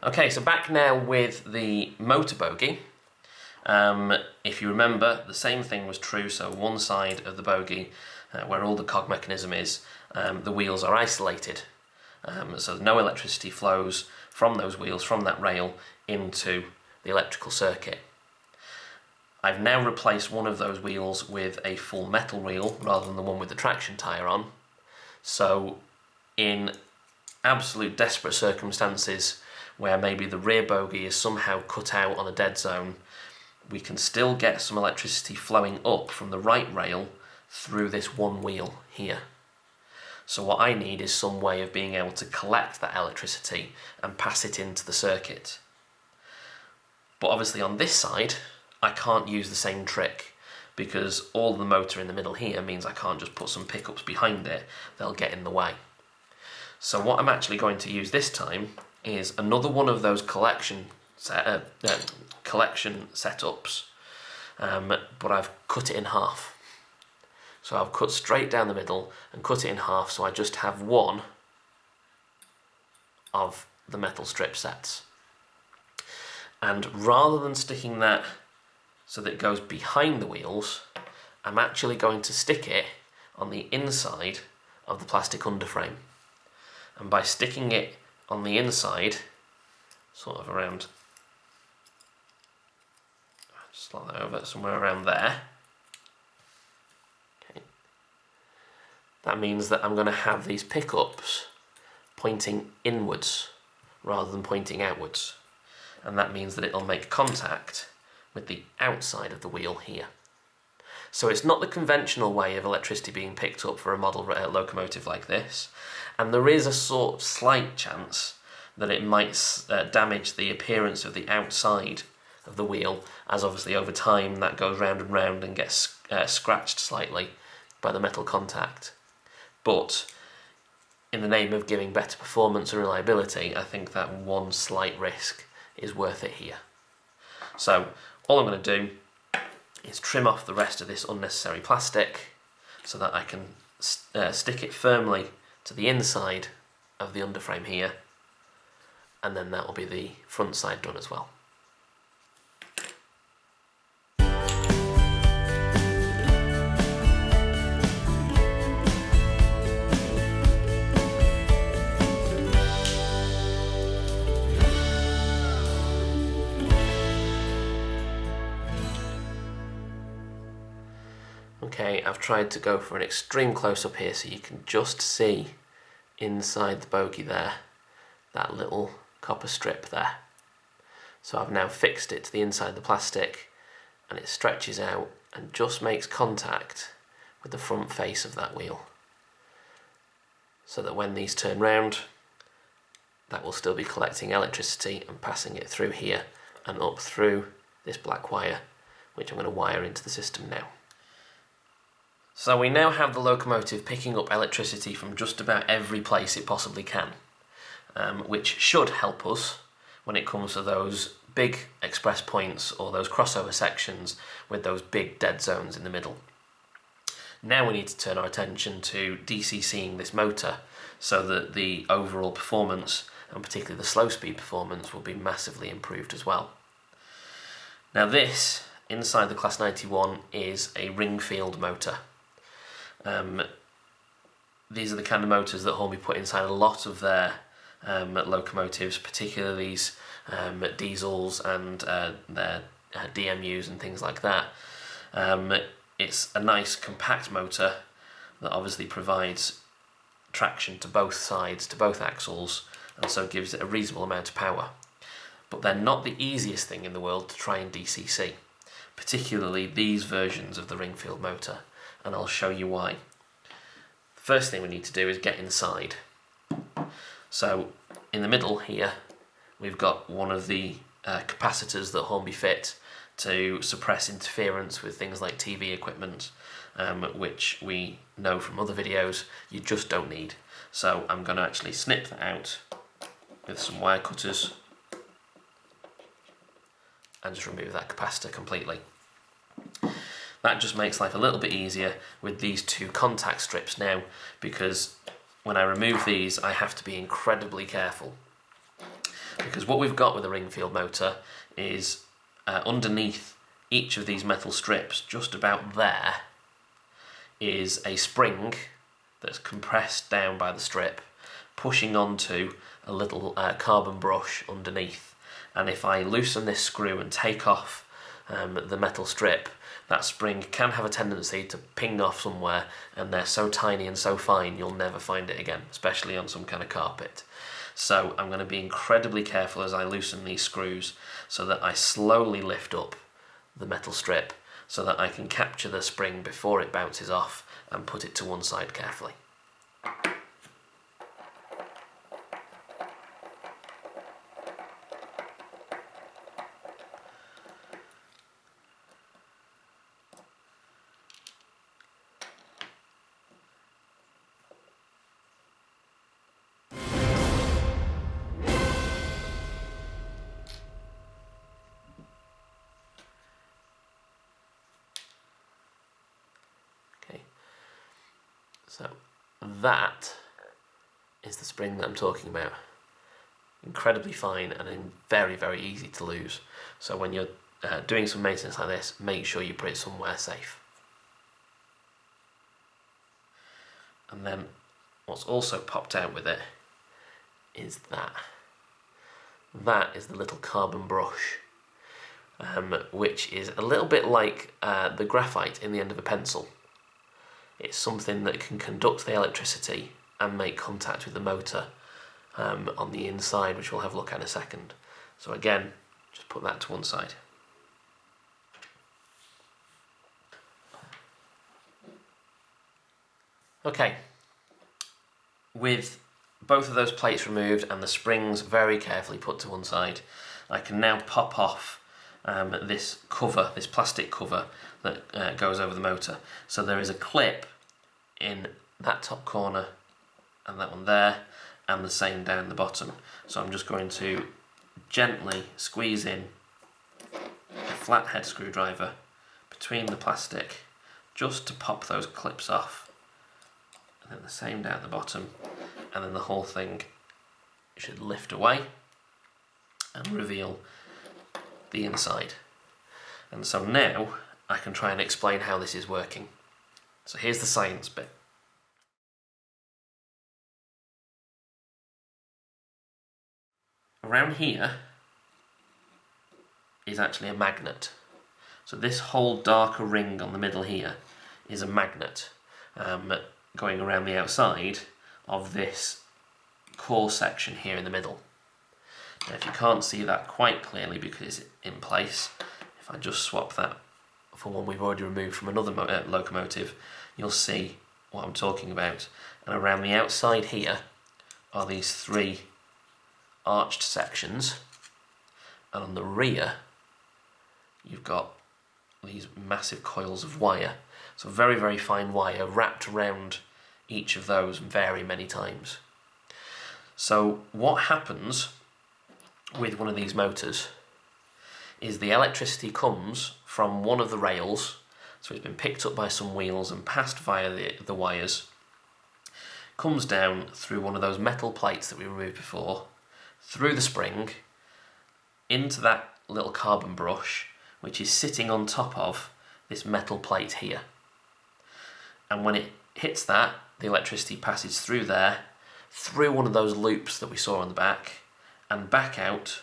Okay, so back now with the motor bogie. If you remember, the same thing was true, so one side of the bogie, where all the cog mechanism is, the wheels are isolated. So no electricity flows from those wheels, from that rail, into the electrical circuit. I've now replaced one of those wheels with a full metal wheel rather than the one with the traction tyre on. So in absolute desperate circumstances where maybe the rear bogie is somehow cut out on a dead zone, we can still get some electricity flowing up from the right rail through this one wheel here. So what I need is some way of being able to collect that electricity and pass it into the circuit. But obviously on this side, I can't use the same trick because all the motor in the middle here means I can't just put some pickups behind it, they'll get in the way. So what I'm actually going to use this time is another one of those collection setups, but I've cut it in half. So I've cut straight down the middle and cut it in half, so I just have one of the metal strip sets. And rather than sticking that so that it goes behind the wheels, I'm actually going to stick it on the inside of the plastic underframe. And by sticking it on the inside, sort of around, just slide that over, somewhere around there. Okay. That means that I'm going to have these pickups pointing inwards rather than pointing outwards. And that means that it'll make contact with the outside of the wheel here. So it's not the conventional way of electricity being picked up for a model locomotive like this, and there is a sort of slight chance that it might damage the appearance of the outside of the wheel, as obviously over time that goes round and round and gets scratched slightly by the metal contact. But in the name of giving better performance and reliability, I think that one slight risk is worth it here. So all I'm going to do is trim off the rest of this unnecessary plastic so that I can stick it firmly to the inside of the underframe here, and then that will be the front side done as well. Okay, I've tried to go for an extreme close-up here so you can just see inside the bogie there, that little copper strip there. So I've now fixed it to the inside of the plastic, and it stretches out and just makes contact with the front face of that wheel. So that when these turn round, that will still be collecting electricity and passing it through here and up through this black wire, which I'm going to wire into the system now. So we now have the locomotive picking up electricity from just about every place it possibly can, which should help us when it comes to those big express points or those crossover sections with those big dead zones in the middle. Now we need to turn our attention to DCCing this motor so that the overall performance, and particularly the slow speed performance, will be massively improved as well. Now this, inside the Class 91, is a Ringfield motor. These are the kind of motors that Hornby put inside a lot of their locomotives, particularly these diesels and their DMUs and things like that. It's a nice compact motor that obviously provides traction to both sides, to both axles, and so gives it a reasonable amount of power. But they're not the easiest thing in the world to try and DCC, particularly these versions of the Ringfield motor, and I'll show you why. The first thing we need to do is get inside. So in the middle here we've got one of the capacitors that Hornby fit to suppress interference with things like TV equipment, which we know from other videos you just don't need. So I'm going to actually snip that out with some wire cutters and just remove that capacitor completely. That just makes life a little bit easier with these two contact strips now, because when I remove these I have to be incredibly careful. Because what we've got with a ring field motor is underneath each of these metal strips, just about there, is a spring that's compressed down by the strip, pushing onto a little carbon brush underneath. And if I loosen this screw and take off the metal strip, that spring can have a tendency to ping off somewhere, and they're so tiny and so fine you'll never find it again, especially on some kind of carpet. So I'm going to be incredibly careful as I loosen these screws so that I slowly lift up the metal strip so that I can capture the spring before it bounces off and put it to one side carefully. So that is the spring that I'm talking about. Incredibly fine and very, very easy to lose. So when you're doing some maintenance like this, make sure you put it somewhere safe. And then what's also popped out with it is that. That is the little carbon brush, which is a little bit like the graphite in the end of a pencil. It's something that can conduct the electricity and make contact with the motor on the inside, which we'll have a look at in a second. So again, just put that to one side. Okay, with both of those plates removed and the springs very carefully put to one side, I can now pop off this cover, this plastic cover that goes over the motor. So there is a clip in that top corner and that one there, and the same down the bottom. So I'm just going to gently squeeze in a flathead screwdriver between the plastic just to pop those clips off, and then the same down the bottom, and then the whole thing should lift away and reveal the inside. And so now I can try and explain how this is working. So here's the science bit. Around here is actually a magnet. So this whole darker ring on the middle here is a magnet going around the outside of this core section here in the middle. Now if you can't see that quite clearly because it's in place, if I just swap that for one we've already removed from another locomotive, you'll see what I'm talking about. And around the outside here are these three arched sections, and on the rear you've got these massive coils of wire. So very, very fine wire wrapped around each of those very many times. So what happens with one of these motors is the electricity comes from one of the rails, so it's been picked up by some wheels and passed via the wires, comes down through one of those metal plates that we removed before, through the spring, into that little carbon brush, which is sitting on top of this metal plate here. And when it hits that, the electricity passes through there, through one of those loops that we saw on the back, and back out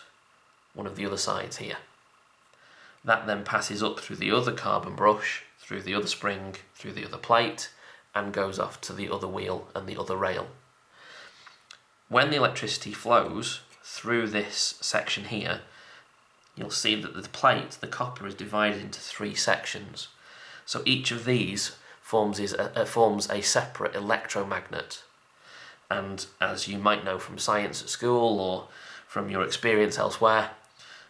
one of the other sides here. That then passes up through the other carbon brush, through the other spring, through the other plate, and goes off to the other wheel and the other rail. When the electricity flows through this section here, you'll see that the plate, the copper, is divided into three sections. So each of these forms a separate electromagnet. And as you might know from science at school or from your experience elsewhere,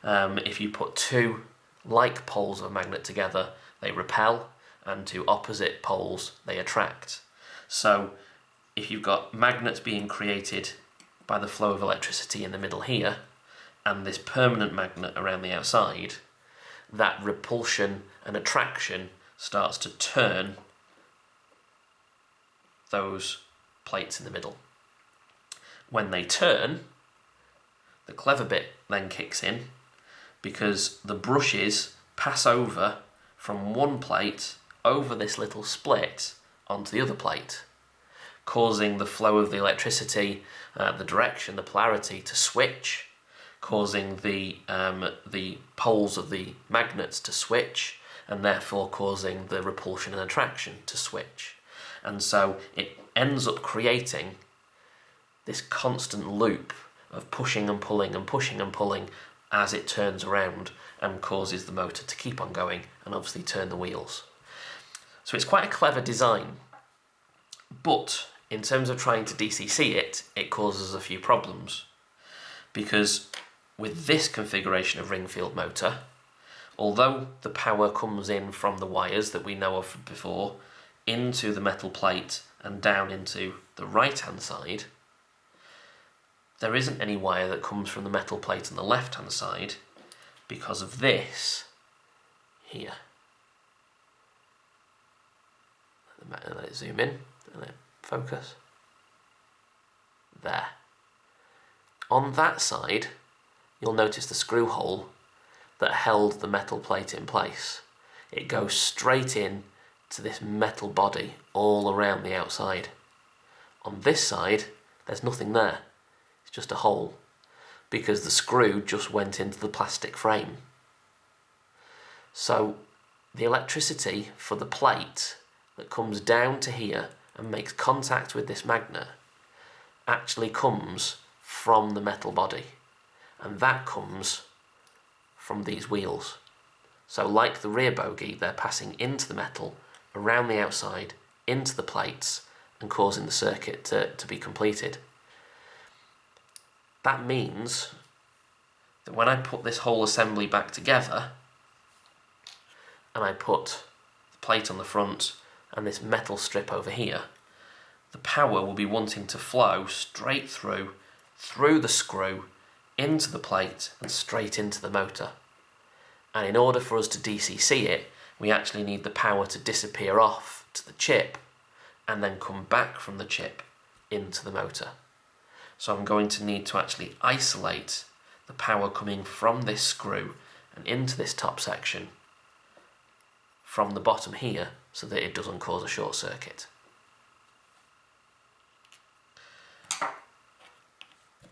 if you put two like poles of a magnet together, they repel, and two opposite poles they attract. So if you've got magnets being created by the flow of electricity in the middle here, and this permanent magnet around the outside, that repulsion and attraction starts to turn those plates in the middle. When they turn, the clever bit then kicks in, because the brushes pass over from one plate over this little split onto the other plate, causing the flow of the electricity, the direction, the polarity to switch, causing the poles of the magnets to switch, and therefore causing the repulsion and attraction to switch. And so it ends up creating this constant loop of pushing and pulling and pushing and pulling as it turns around and causes the motor to keep on going and obviously turn the wheels. So it's quite a clever design, but in terms of trying to DCC it, it causes a few problems, because with this configuration of ring field motor, although the power comes in from the wires that we know of from before into the metal plate and down into the right hand side, there isn't any wire that comes from the metal plate on the left hand side because of this here. Let it zoom in and then focus. There. On that side, you'll notice the screw hole that held the metal plate in place. It goes straight in to this metal body all around the outside. On this side, there's nothing there. It's just a hole, because the screw just went into the plastic frame. So the electricity for the plate that comes down to here and makes contact with this magnet actually comes from the metal body, and that comes from these wheels. So like the rear bogie, they're passing into the metal, around the outside, into the plates, and causing the circuit to be completed. That means that when I put this whole assembly back together, and I put the plate on the front and this metal strip over here, the power will be wanting to flow straight through the screw, into the plate and straight into the motor. And in order for us to DCC it, we actually need the power to disappear off to the chip and then come back from the chip into the motor. So I'm going to need to actually isolate the power coming from this screw and into this top section from the bottom here so that it doesn't cause a short circuit.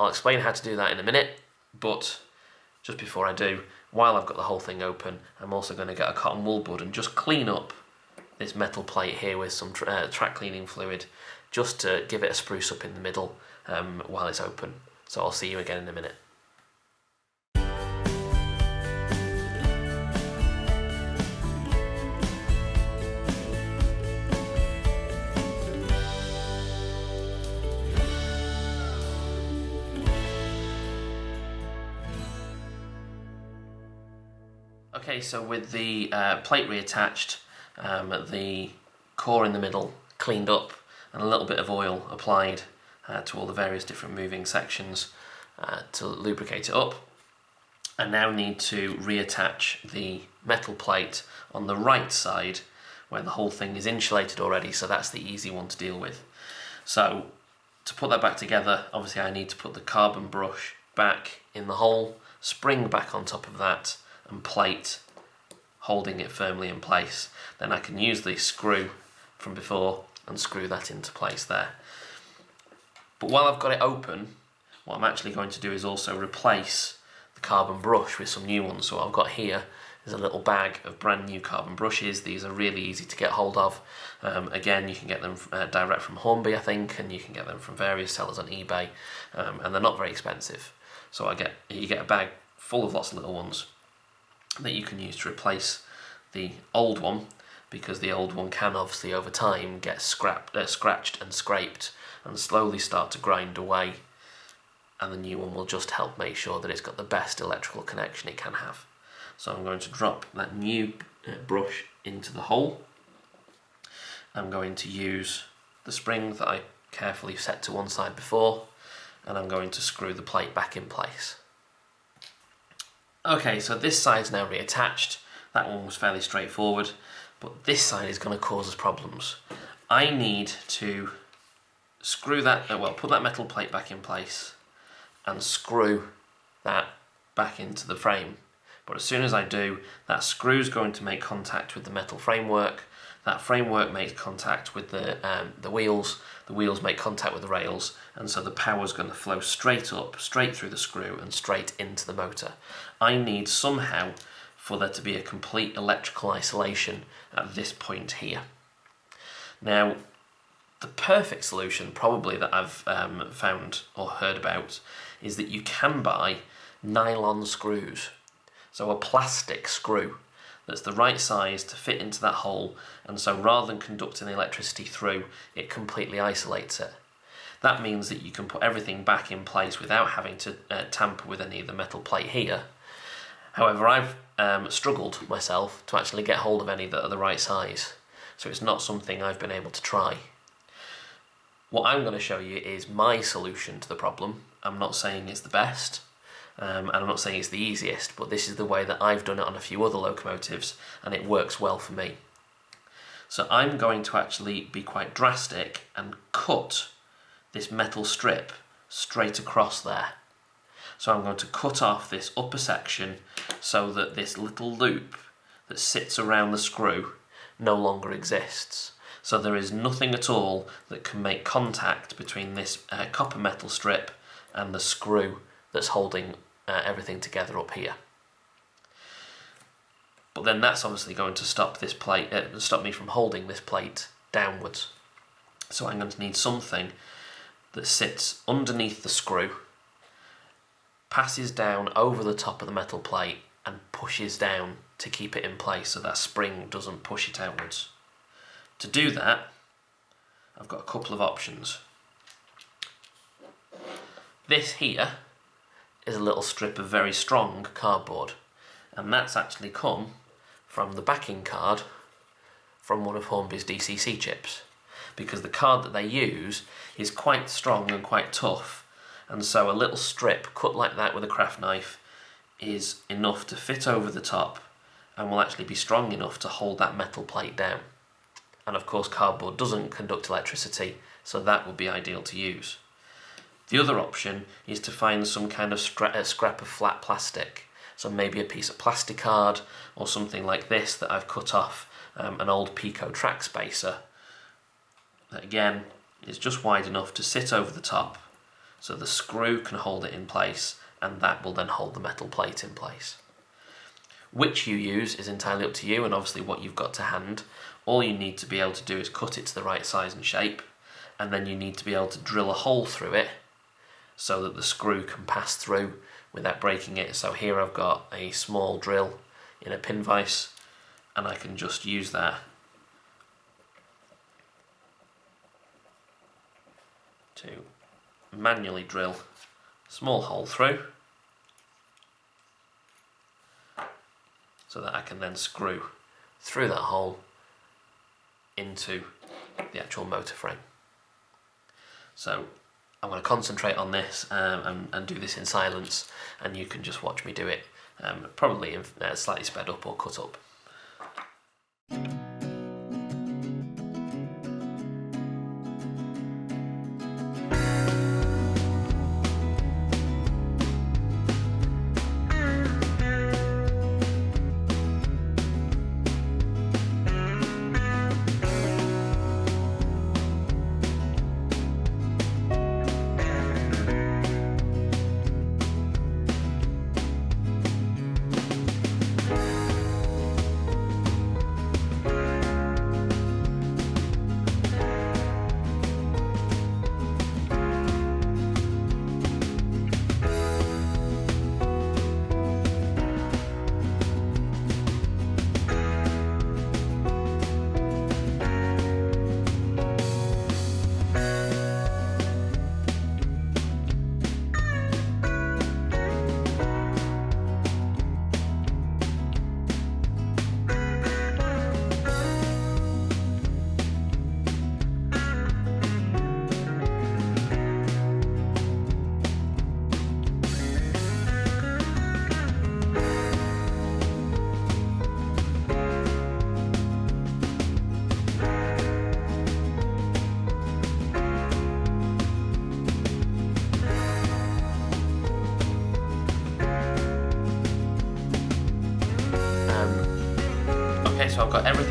I'll explain how to do that in a minute, but just before I do, while I've got the whole thing open, I'm also going to get a cotton wool bud and just clean up this metal plate here with some track cleaning fluid, just to give it a spruce up in the middle while it's open. So I'll see you again in a minute. Okay, so with the plate reattached, the core in the middle cleaned up, and a little bit of oil applied to all the various different moving sections to lubricate it up, I now need to reattach the metal plate on the right side where the whole thing is insulated already, so that's the easy one to deal with. So to put that back together, obviously I need to put the carbon brush back in the hole, spring back on top of that, and plate holding it firmly in place. Then I can use the screw from before and screw that into place there. But while I've got it open, what I'm actually going to do is also replace the carbon brush with some new ones. So what I've got here is a little bag of brand new carbon brushes. These are really easy to get hold of. Again, you can get them direct from Hornby, I think, and you can get them from various sellers on eBay, and they're not very expensive. So you get a bag full of lots of little ones that you can use to replace the old one, because the old one can obviously over time get scratched and scraped and slowly start to grind away, and the new one will just help make sure that it's got the best electrical connection it can have. So I'm going to drop that new brush into the hole. I'm going to use the spring that I carefully set to one side before, and I'm going to screw the plate back in place. Okay, so this side's now reattached. That one was fairly straightforward, but this side is going to cause us problems. I need to screw that, put that metal plate back in place and screw that back into the frame. But as soon as I do, that screw's going to make contact with the metal framework, that framework makes contact with the wheels make contact with the rails, and so the power's going to flow straight up, straight through the screw and straight into the motor. I need somehow for there to be a complete electrical isolation at this point here. Now, the perfect solution probably that I've found or heard about is that you can buy nylon screws. So a plastic screw that's the right size to fit into that hole, and so rather than conducting electricity through, it completely isolates it. That means that you can put everything back in place without having to tamper with any of the metal plate here. However, I've struggled myself to actually get hold of any that are the right size, so it's not something I've been able to try. What I'm going to show you is my solution to the problem. I'm not saying it's the best, and I'm not saying it's the easiest, but this is the way that I've done it on a few other locomotives, and it works well for me. So I'm going to actually be quite drastic and cut this metal strip straight across there. So I'm going to cut off this upper section so that this little loop that sits around the screw no longer exists. So there is nothing at all that can make contact between this copper metal strip and the screw that's holding everything together up here. But then that's obviously going to stop this plate, stop me from holding this plate downwards. So I'm going to need something that sits underneath the screw, passes down over the top of the metal plate and pushes down to keep it in place so that spring doesn't push it outwards. To do that, I've got a couple of options. This here is a little strip of very strong cardboard, and that's actually come from the backing card from one of Hornby's DCC chips, because the card that they use is quite strong and quite tough, and so a little strip cut like that with a craft knife is enough to fit over the top and will actually be strong enough to hold that metal plate down. And of course cardboard doesn't conduct electricity, so that would be ideal to use. The other option is to find some kind of scrap of flat plastic, so maybe a piece of plasticard or something like this that I've cut off an old Pico track spacer that again is just wide enough to sit over the top so the screw can hold it in place, and that will then hold the metal plate in place. Which you use is entirely up to you and obviously what you've got to hand. All you need to be able to do is cut it to the right size and shape, and then you need to be able to drill a hole through it so that the screw can pass through without breaking it. So here I've got a small drill in a pin vise, and I can just use that to manually drill a small hole through so that I can then screw through that hole into the actual motor frame. So I'm going to concentrate on this and do this in silence, and you can just watch me do it, probably in slightly sped up or cut up.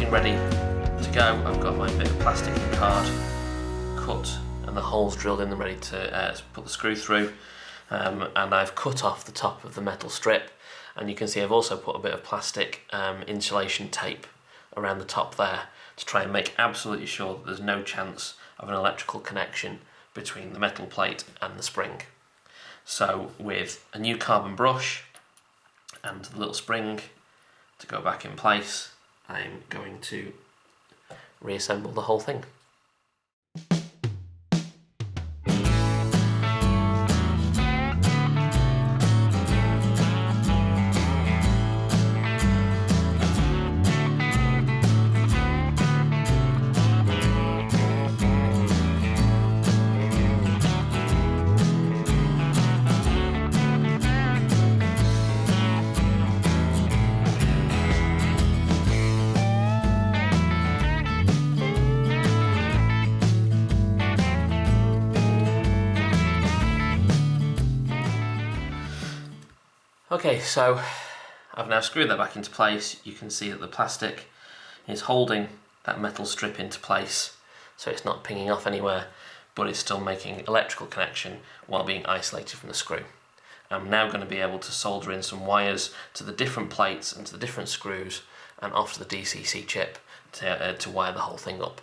everything ready to go. I've got my bit of plastic and card cut and the holes drilled in and ready to put the screw through. And I've cut off the top of the metal strip, and you can see I've also put a bit of plastic insulation tape around the top there to try and make absolutely sure that there's no chance of an electrical connection between the metal plate and the spring. So with a new carbon brush and the little spring to go back in place, I'm going to reassemble the whole thing. Okay, so I've now screwed that back into place. You can see that the plastic is holding that metal strip into place, so it's not pinging off anywhere, but it's still making electrical connection while being isolated from the screw. I'm now going to be able to solder in some wires to the different plates and to the different screws and off to the DCC chip to wire the whole thing up.